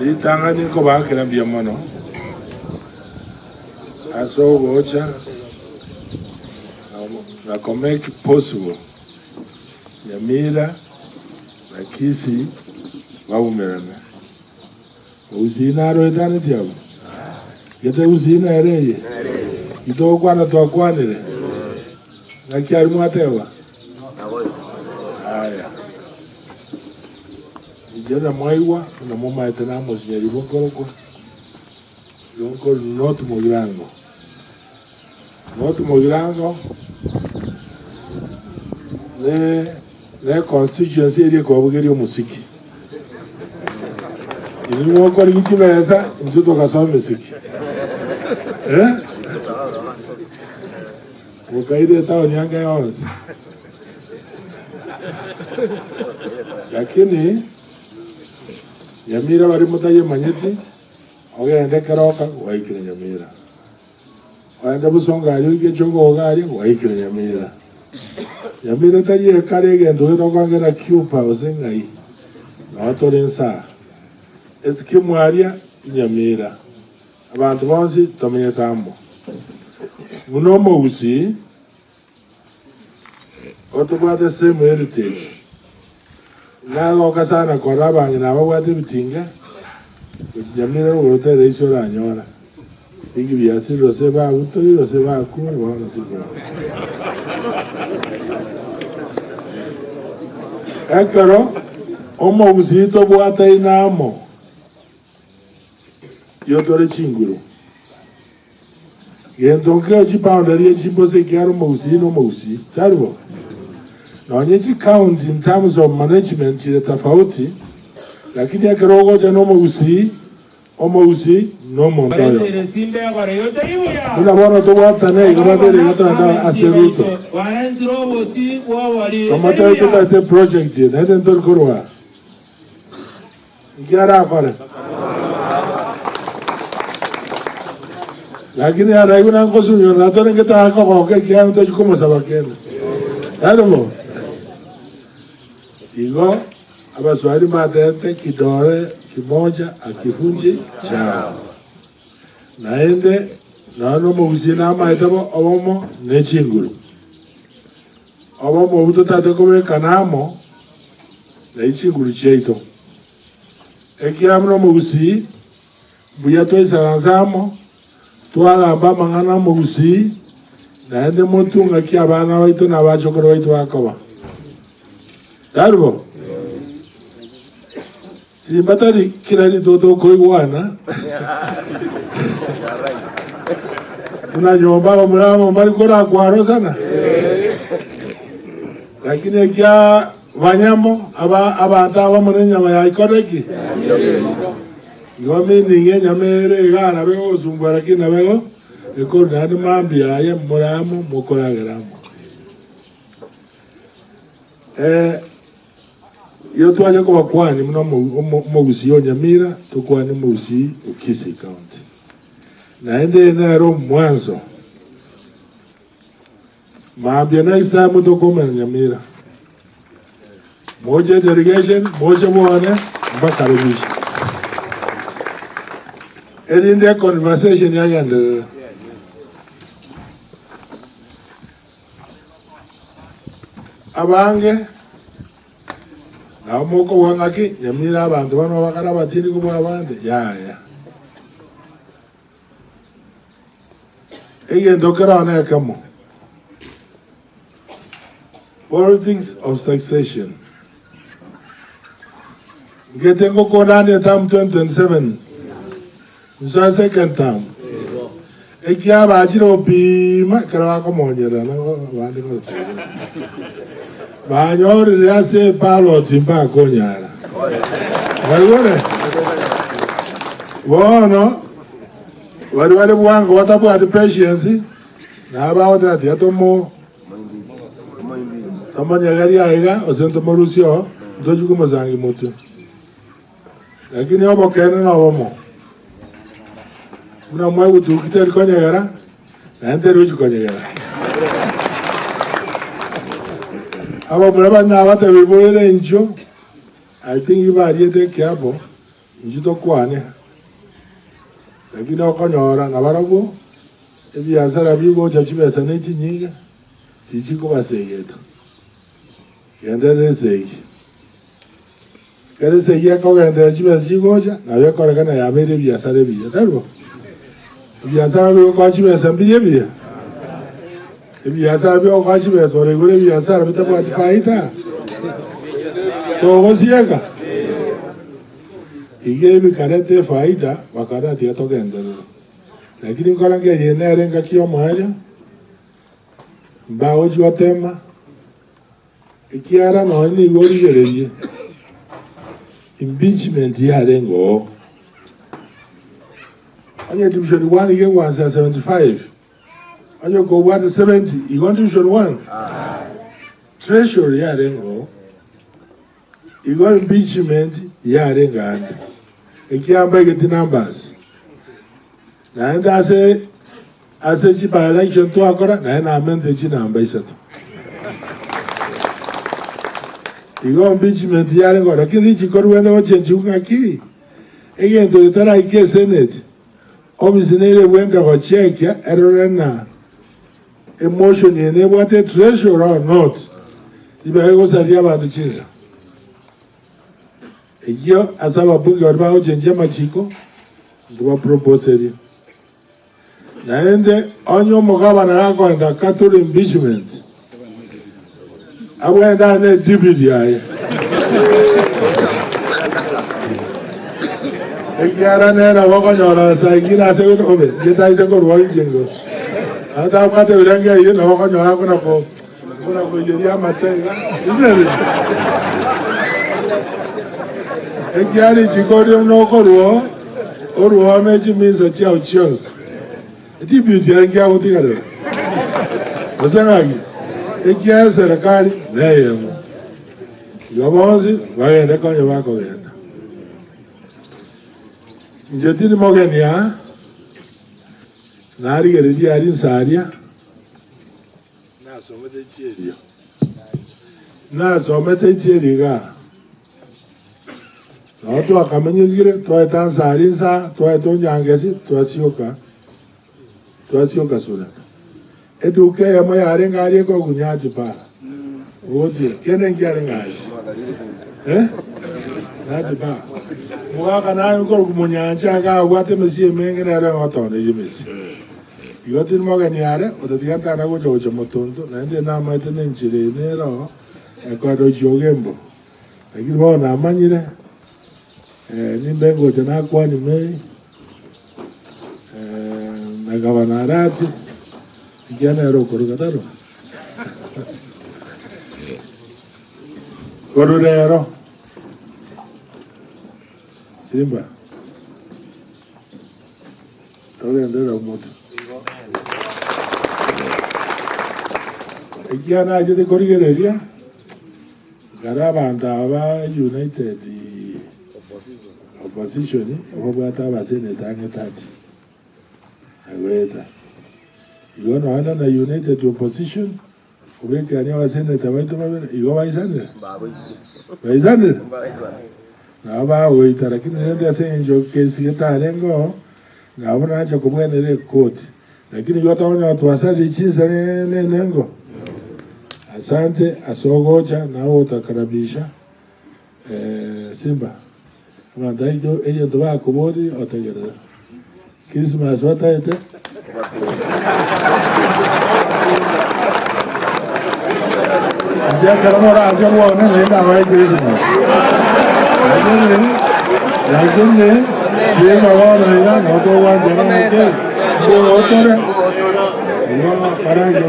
Litanga niko bakira biamono. Aso gocha. Na make it possible. Nyamira na Kisii waumerana. Uzina ro edani tiabu. Yete uzina ereye. Ito kwana to kwanire. Na kiari mwatewa. Haya. Ijana mwaiwa na mama etena mosinyeri bokoroko. Yonko not mogirango. Not mogirango. Le constituency eri ko bugeri musiki. Ini woko ngichi beza mtoto kasoma musiki. Ukaide tao nyanga yonse. Lakini Nyamira bari mutaye manyeti ogende karoka waikire Nyamira. Wanda busonga ari ke chongo ogari waikire Nyamira. Nyamira tari karege ndo tokangera Cuba osengai. Na torensa. Eski mwaria Nyamira. Abantu bonsi tomenye tambo. Munomo usi otobwa the same heritage. Nago kasana koraba ngina babwate bitinga. Nyamira urote reisho la nyora. Igi biasi rose ba uto rose ba ku wana tiko. Ekaro omo usito bwata inamo. Yotore chinguru. Yentonke chipaundari chipose kiaro mausi no mausi. Tarbo. Na onyechi count in terms of management ile tofauti. Lakini akirogo cha no mausi no montoyo. Kuna bono to wata ne igabere yata aseruto. Kama tayo te project ye neden tor korwa. Ngiara kore. Lakini araiguna ngosunyo na tone ngeta ko ke kiano to como sabakena. Tarbo. Igo abaswali matete kidore kimoja akifunji chao. Naende nano muzina maitabo obomo nechinguru. Obomo utotate kome kanamo nechinguru cheito. Ekiamno muzi buya to isaranzamo twagamba mangana muzi naende mutunga kiabana waitu na bachokoro waitu akoba. Darbo. Si matari kirani toto koiwana. Una nyomba mramo mbali kora kwaro sana. Lakini kia wanyamo aba murenya ya ikoreki. Yomi ninge nyamere gana bego zungwara kina bego eko nani mambi aye muramo mukora garamo. Yo tuaje kwa kwani mno Musi Nyamira tukwani Musi Kisii County. Naende nero mwanzo. Maambia na isa mto koma Nyamira. Moja irrigation, moja mwana mpaka revision. Erinde conversation yagande. Abange na moko wangaki Nyamira abantu bano bakara batiri ko abande ya ndokera na kamo politics of succession getengo konani tam 2027 nsa second term ekiaba ajiro pima kara ko monyera na bandi ko Banyori yase palo timba konyara. Wale. Bono. Wale buwango watapu ati patience. Na haba wata ati atomo. Tama nyagari aiga osento morusio doju kuma zangi mutu. Lakini obo kene na obo. Muna mwa utu kiteri konyara. Na enteru uji konyara. Aba muraba na bata biboyere njo I think iba ariete kiabo injito kwane lakini okonyora ngabarago ebiasara bigo chachibesa n'ekinyinga chichiko basegeta genderese kerese yakogenda chibesa chigoja nawe korekana yabere biasara biya tarbo biasara bigo kwa chibesa biya biasara bigo kwa chibesa oregore biasara bitabwa faida togosiega igebi karete faida wakarati yatogendera lakini korange yenere ngakio moya bawo jotema ikiara no ni gori gereje impeachment yarengo anya division 1 ge 175 anya go 170 igon division 1 treasury yarengo igon impeachment yarenga ikiamba get numbers na ase chipa election to akora na amende chinamba isato igo impeachment yare ngora kiri chikorwenda ochenji ngaki egento itara ike senate obisinere wenda go check error emotion yene what a treasure or not ibe go saria bantu chinza egyo asaba bunge orba ochenji machiko ndo propose naende onyo mugabana yakwenda katuli impeachment abwenda ne dibidi aye ekiara nena wakonyora saikira se ko obe geta ise ko rwa jingo ata kwate urenge ye na wakonyora kuna ko yeria matenga izele ekiari chikori no ko rwa oruwa meji minza chao chos dibidi yangi abutigare basangagi ekiara serikali neyemo yobozi bagende konye bakogenda njetini mogenia nari geredi ari nsaria nasomete tieriga noto akamenyigire toeta nsari nsa toeta onyangesi twasioka sura eduke yamo yare ngari ko gunyati pa oti kene ngari ngari nati pa muga na ko gumunyanja ga wate mesie menge na re otone yimisi yotin moga ni are ododianta na go jojo motondo na ndi na maite nenchire nero ko do jogembo lakini bona amanyire ni bengo tena kwa ni mei na gavanarati kijana ero korugataro korurero simba tolendera moto kijana ajede korigereria garabanda aba united opposition obata baseneta ngetati agweta igono ana na united opposition ubeke ani waseneta baitu babere igo baisane na ba oita lakini ndio asenjo kesi getarengo na abona acha kubwenere court lakini yote wana watu wasali chinza nengo asante asogocha na utakarabisha simba Mandaijo ella toba kubodi otegera. Christmas wataite. Ya karamora aja buona nenda vai Christmas. Lakini sema wana ina noto wanja na ke. Bo otore. Yo para que lo